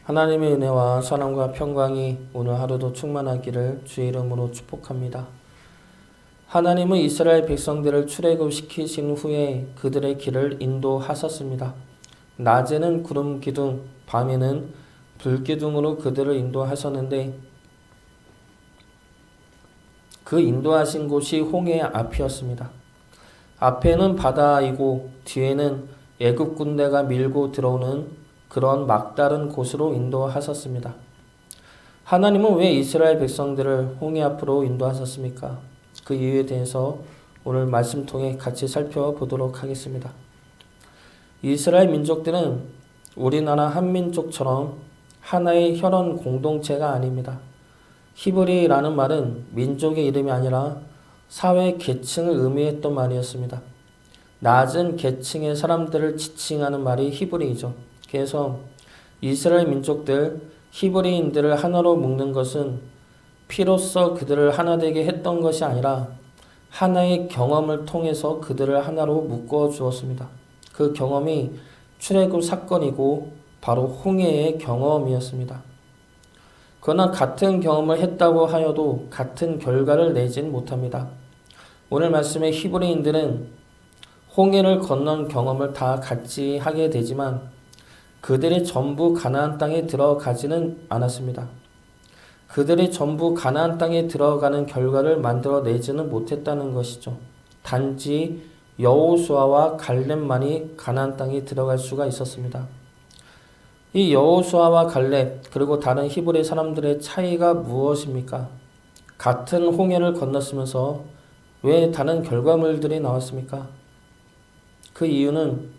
하나님의 은혜와 사랑과 평강이 오늘 하루도 충만하기를 주의 이름으로 축복합니다. 하나님은 이스라엘 백성들을 출애굽시키신 후에 그들의 길을 인도하셨습니다. 낮에는 구름 기둥, 밤에는 불 기둥으로 그들을 인도하셨는데 그 인도하신 곳이 홍해 앞이었습니다. 앞에는 바다이고 뒤에는 애굽 군대가 밀고 들어오는 그런 막다른 곳으로 인도하셨습니다. 하나님은 왜 이스라엘 백성들을 홍해 앞으로 인도하셨습니까? 그 이유에 대해서 오늘 말씀 통해 같이 살펴보도록 하겠습니다. 이스라엘 민족들은 우리나라 한민족처럼 하나의 혈연 공동체가 아닙니다. 히브리라는 말은 민족의 이름이 아니라 사회 계층을 의미했던 말이었습니다. 낮은 계층의 사람들을 지칭하는 말이 히브리이죠. 그래서 이스라엘 민족들, 히브리인들을 하나로 묶는 것은 피로써 그들을 하나 되게 했던 것이 아니라 하나의 경험을 통해서 그들을 하나로 묶어 주었습니다. 그 경험이 출애굽 사건이고 바로 홍해의 경험이었습니다. 그러나 같은 경험을 했다고 하여도 같은 결과를 내진 못합니다. 오늘 말씀의 히브리인들은 홍해를 건넌 경험을 다 같이 하게 되지만 그들이 전부 가나안 땅에 들어가지는 않았습니다. 그들이 전부 가나안 땅에 들어가는 결과를 만들어내지는 못했다는 것이죠. 단지 여호수아와 갈렙만이 가나안 땅에 들어갈 수가 있었습니다. 이 여호수아와 갈렙 그리고 다른 히브리 사람들의 차이가 무엇입니까? 같은 홍해를 건넜으면서 왜 다른 결과물들이 나왔습니까? 그 이유는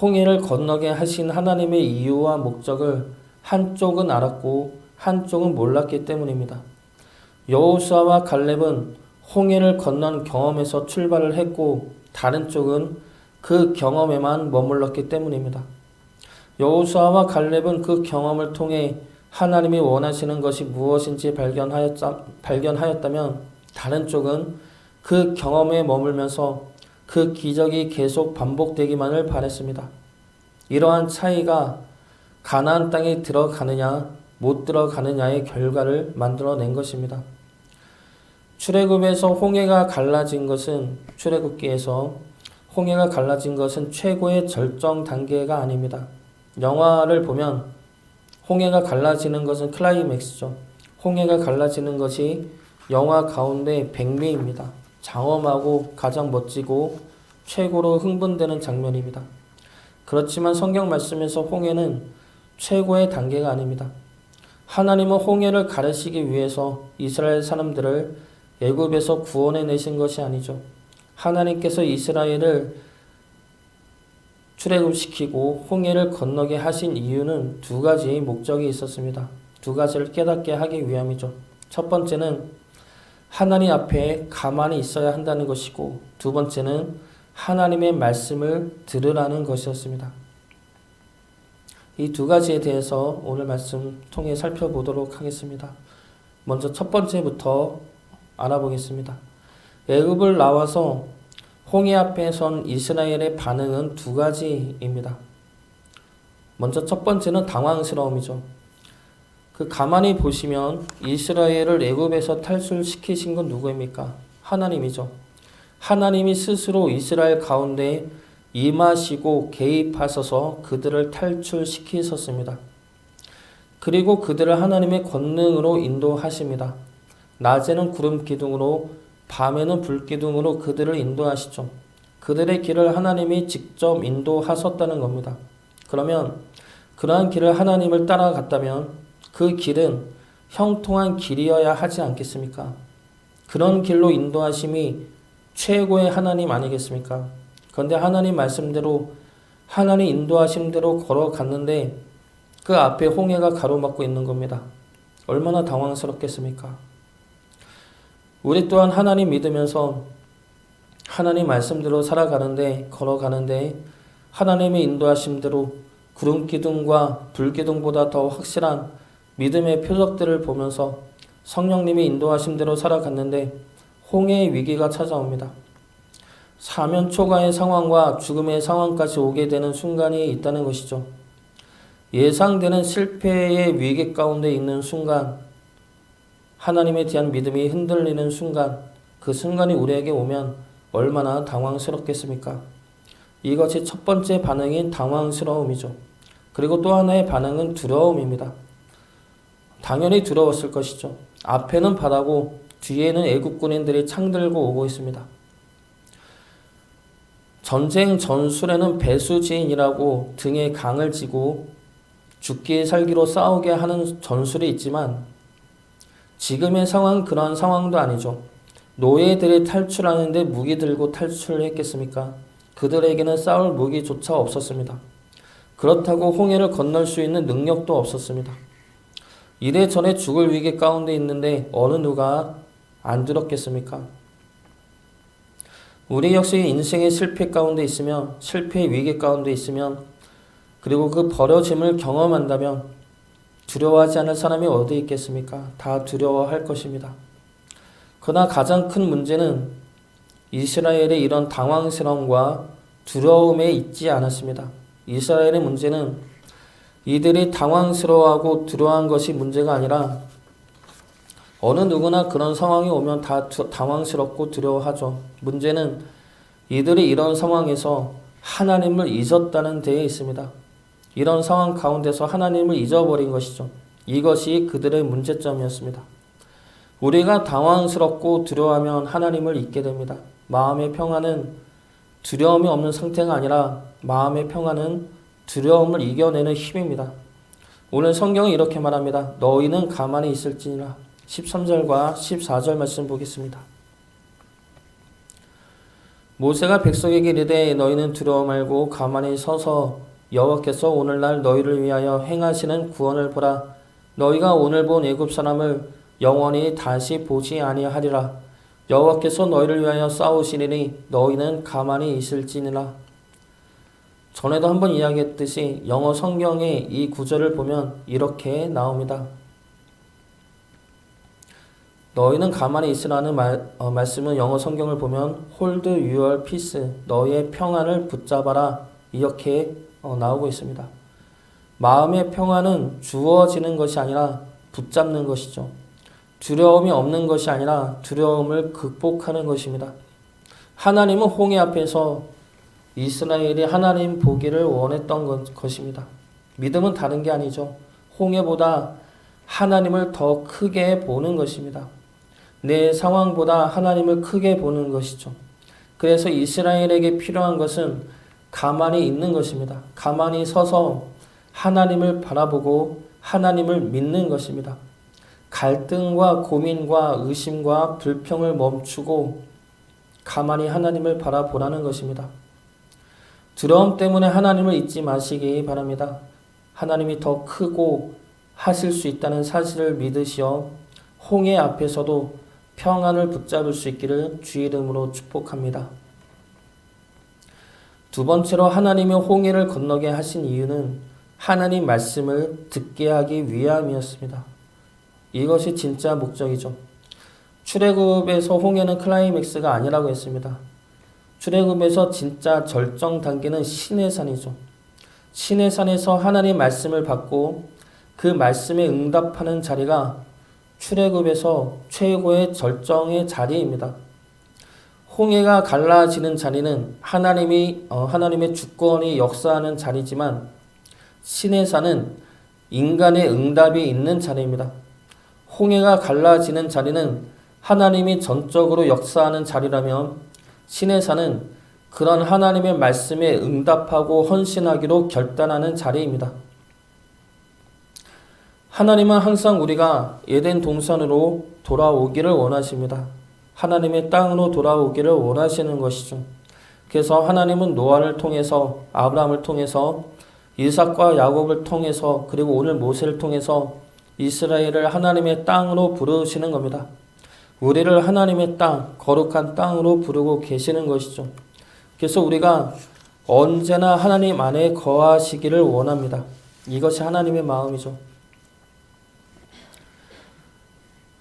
홍해를 건너게 하신 하나님의 이유와 목적을 한쪽은 알았고 한쪽은 몰랐기 때문입니다. 여호수아와 갈렙은 홍해를 건넌 경험에서 출발을 했고 다른 쪽은 그 경험에만 머물렀기 때문입니다. 여호수아와 갈렙은 그 경험을 통해 하나님이 원하시는 것이 무엇인지 발견하였다면 다른 쪽은 그 경험에 머물면서 그 기적이 계속 반복되기만을 바랬습니다. 이러한 차이가 가나안 땅에 들어가느냐 못 들어가느냐의 결과를 만들어낸 것입니다. 출애굽에서 홍해가 갈라진 것은 출애굽기에서 홍해가 갈라진 것은 최고의 절정 단계가 아닙니다. 영화를 보면 홍해가 갈라지는 것은 클라이맥스죠. 홍해가 갈라지는 것이 영화 가운데 백미입니다. 장엄하고 가장 멋지고 최고로 흥분되는 장면입니다. 그렇지만 성경 말씀에서 홍해는 최고의 단계가 아닙니다. 하나님은 홍해를 가르시기 위해서 이스라엘 사람들을 애굽에서 구원해 내신 것이 아니죠. 하나님께서 이스라엘을 출애굽시키고 홍해를 건너게 하신 이유는 두 가지의 목적이 있었습니다. 두 가지를 깨닫게 하기 위함이죠. 첫 번째는 하나님 앞에 가만히 있어야 한다는 것이고 두 번째는 하나님의 말씀을 들으라는 것이었습니다. 이 두 가지에 대해서 오늘 말씀 통해 살펴보도록 하겠습니다. 먼저 첫 번째부터 알아보겠습니다. 애굽을 나와서 홍해 앞에 선 이스라엘의 반응은 두 가지입니다. 먼저 첫 번째는 당황스러움이죠. 가만히 보시면 이스라엘을 애굽에서 탈출시키신 건 누구입니까? 하나님이죠. 하나님이 스스로 이스라엘 가운데 임하시고 개입하셔서 그들을 탈출시키셨습니다. 그리고 그들을 하나님의 권능으로 인도하십니다. 낮에는 구름 기둥으로 밤에는 불 기둥으로 그들을 인도하시죠. 그들의 길을 하나님이 직접 인도하셨다는 겁니다. 그러면 그러한 길을 하나님을 따라갔다면 그 길은 형통한 길이어야 하지 않겠습니까? 그런 길로 인도하심이 최고의 하나님 아니겠습니까? 그런데 하나님 말씀대로 하나님 인도하심대로 걸어갔는데 그 앞에 홍해가 가로막고 있는 겁니다. 얼마나 당황스럽겠습니까? 우리 또한 하나님 믿으면서 하나님 말씀대로 살아가는데 걸어가는데 하나님의 인도하심대로 구름 기둥과 불 기둥보다 더 확실한 믿음의 표적들을 보면서 성령님이 인도하심대로 살아갔는데 홍해의 위기가 찾아옵니다. 사면 초가의 상황과 죽음의 상황까지 오게 되는 순간이 있다는 것이죠. 예상되는 실패의 위기 가운데 있는 순간, 하나님에 대한 믿음이 흔들리는 순간, 그 순간이 우리에게 오면 얼마나 당황스럽겠습니까? 이것이 첫 번째 반응인 당황스러움이죠. 그리고 또 하나의 반응은 두려움입니다. 당연히 두려웠을 것이죠. 앞에는 바다고 뒤에는 애국 군인들이 창 들고 오고 있습니다. 전쟁 전술에는 배수진이라고 등에 강을 지고 죽기 살기로 싸우게 하는 전술이 있지만 지금의 상황은 그런 상황도 아니죠. 노예들이 탈출하는데 무기 들고 탈출을 했겠습니까? 그들에게는 싸울 무기조차 없었습니다. 그렇다고 홍해를 건널 수 있는 능력도 없었습니다. 이래저래 죽을 위기 가운데 있는데 어느 누가 안 들었겠습니까? 우리 역시 인생의 실패 가운데 있으면, 실패의 위기 가운데 있으면, 그리고 그 버려짐을 경험한다면 두려워하지 않을 사람이 어디 있겠습니까? 다 두려워할 것입니다. 그러나 가장 큰 문제는 이스라엘의 이런 당황스러움과 두려움에 있지 않았습니다. 이스라엘의 문제는 이들이 당황스러워하고 두려워한 것이 문제가 아니라 어느 누구나 그런 상황이 오면 다 당황스럽고 두려워하죠. 문제는 이들이 이런 상황에서 하나님을 잊었다는 데에 있습니다. 이런 상황 가운데서 하나님을 잊어버린 것이죠. 이것이 그들의 문제점이었습니다. 우리가 당황스럽고 두려워하면 하나님을 잊게 됩니다. 마음의 평안은 두려움이 없는 상태가 아니라 마음의 평안은 두려움을 이겨내는 힘입니다. 오늘 성경은 이렇게 말합니다. 너희는 가만히 있을지니라. 13절과 14절 말씀 보겠습니다. 모세가 백성에게 이르되 너희는 두려워 말고 가만히 서서 여호와께서 오늘날 너희를 위하여 행하시는 구원을 보라. 너희가 오늘 본 애굽 사람을 영원히 다시 보지 아니하리라. 여호와께서 너희를 위하여 싸우시리니 너희는 가만히 있을지니라. 전에도 한번 이야기했듯이 영어 성경에 이 구절을 보면 이렇게 나옵니다. 너희는 가만히 있으라는 말씀은 영어 성경을 보면 hold your peace, 너희의 평안을 붙잡아라, 이렇게 나오고 있습니다. 마음의 평안은 주어지는 것이 아니라 붙잡는 것이죠. 두려움이 없는 것이 아니라 두려움을 극복하는 것입니다. 하나님은 홍해 앞에서 이스라엘이 하나님 보기를 원했던 것입니다. 믿음은 다른 게 아니죠. 홍해보다 하나님을 더 크게 보는 것입니다. 내 상황보다 하나님을 크게 보는 것이죠. 그래서 이스라엘에게 필요한 것은 가만히 있는 것입니다. 가만히 서서 하나님을 바라보고 하나님을 믿는 것입니다. 갈등과 고민과 의심과 불평을 멈추고 가만히 하나님을 바라보라는 것입니다. 두려움 때문에 하나님을 잊지 마시기 바랍니다. 하나님이 더 크고 하실 수 있다는 사실을 믿으시어 홍해 앞에서도 평안을 붙잡을 수 있기를 주의 이름으로 축복합니다. 두 번째로 하나님이 홍해를 건너게 하신 이유는 하나님 말씀을 듣게 하기 위함이었습니다. 이것이 진짜 목적이죠. 출애굽에서 홍해는 클라이맥스가 아니라고 했습니다. 출애굽에서 진짜 절정 단계는 시내산이죠. 시내산에서 하나님 말씀을 받고 그 말씀에 응답하는 자리가 출애굽에서 최고의 절정의 자리입니다. 홍해가 갈라지는 자리는 하나님의 주권이 역사하는 자리지만 시내산은 인간의 응답이 있는 자리입니다. 홍해가 갈라지는 자리는 하나님이 전적으로 역사하는 자리라면 시내산은 그런 하나님의 말씀에 응답하고 헌신하기로 결단하는 자리입니다. 하나님은 항상 우리가 에덴 동산으로 돌아오기를 원하십니다. 하나님의 땅으로 돌아오기를 원하시는 것이죠. 그래서 하나님은 노아를 통해서, 아브라함을 통해서, 이삭과 야곱을 통해서, 그리고 오늘 모세를 통해서 이스라엘을 하나님의 땅으로 부르시는 겁니다. 우리를 하나님의 땅, 거룩한 땅으로 부르고 계시는 것이죠. 그래서 우리가 언제나 하나님 안에 거하시기를 원합니다. 이것이 하나님의 마음이죠.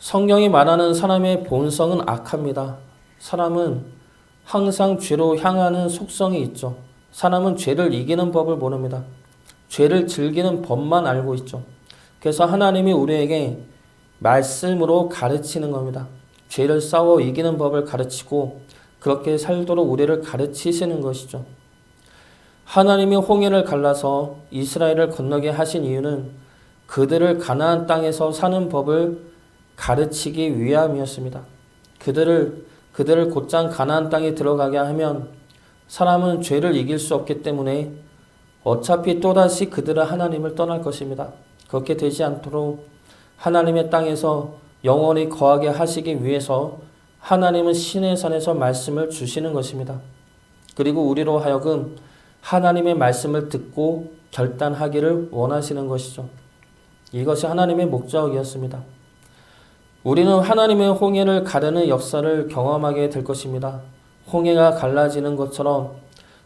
성경이 말하는 사람의 본성은 악합니다. 사람은 항상 죄로 향하는 속성이 있죠. 사람은 죄를 이기는 법을 모릅니다. 죄를 즐기는 법만 알고 있죠. 그래서 하나님이 우리에게 말씀으로 가르치는 겁니다. 죄를 싸워 이기는 법을 가르치고 그렇게 살도록 우리를 가르치시는 것이죠. 하나님이 홍해를 갈라서 이스라엘을 건너게 하신 이유는 그들을 가나안 땅에서 사는 법을 가르치기 위함이었습니다. 그들을 곧장 가나안 땅에 들어가게 하면 사람은 죄를 이길 수 없기 때문에 어차피 또다시 그들은 하나님을 떠날 것입니다. 그렇게 되지 않도록 하나님의 땅에서 영원히 거하게 하시기 위해서 하나님은 시내 산에서 말씀을 주시는 것입니다. 그리고 우리로 하여금 하나님의 말씀을 듣고 결단하기를 원하시는 것이죠. 이것이 하나님의 목적이었습니다. 우리는 하나님의 홍해를 가르는 역사를 경험하게 될 것입니다. 홍해가 갈라지는 것처럼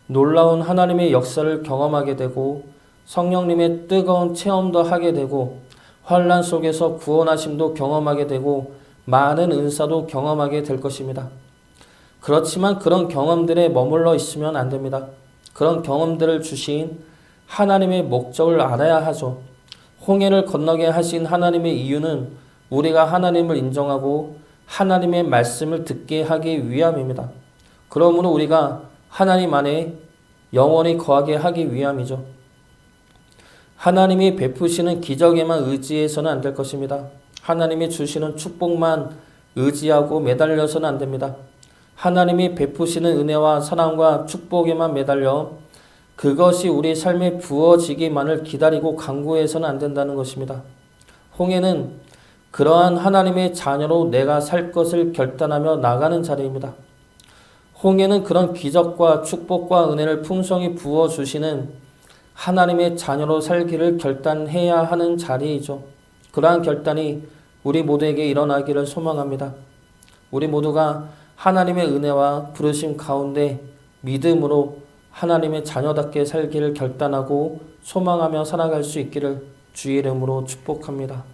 놀라운 하나님의 역사를 경험하게 되고 성령님의 뜨거운 체험도 하게 되고 환난 속에서 구원하심도 경험하게 되고 많은 은사도 경험하게 될 것입니다. 그렇지만 그런 경험들에 머물러 있으면 안 됩니다. 그런 경험들을 주신 하나님의 목적을 알아야 하죠. 홍해를 건너게 하신 하나님의 이유는 우리가 하나님을 인정하고 하나님의 말씀을 듣게 하기 위함입니다. 그러므로 우리가 하나님 안에 영원히 거하게 하기 위함이죠. 하나님이 베푸시는 기적에만 의지해서는 안 될 것입니다. 하나님이 주시는 축복만 의지하고 매달려서는 안 됩니다. 하나님이 베푸시는 은혜와 사랑과 축복에만 매달려 그것이 우리 삶에 부어지기만을 기다리고 간구해서는 안 된다는 것입니다. 홍해는 그러한 하나님의 자녀로 내가 살 것을 결단하며 나가는 자리입니다. 홍해는 그런 기적과 축복과 은혜를 풍성히 부어주시는 하나님의 자녀로 살기를 결단해야 하는 자리이죠. 그러한 결단이 우리 모두에게 일어나기를 소망합니다. 우리 모두가 하나님의 은혜와 부르심 가운데 믿음으로 하나님의 자녀답게 살기를 결단하고 소망하며 살아갈 수 있기를 주의 이름으로 축복합니다.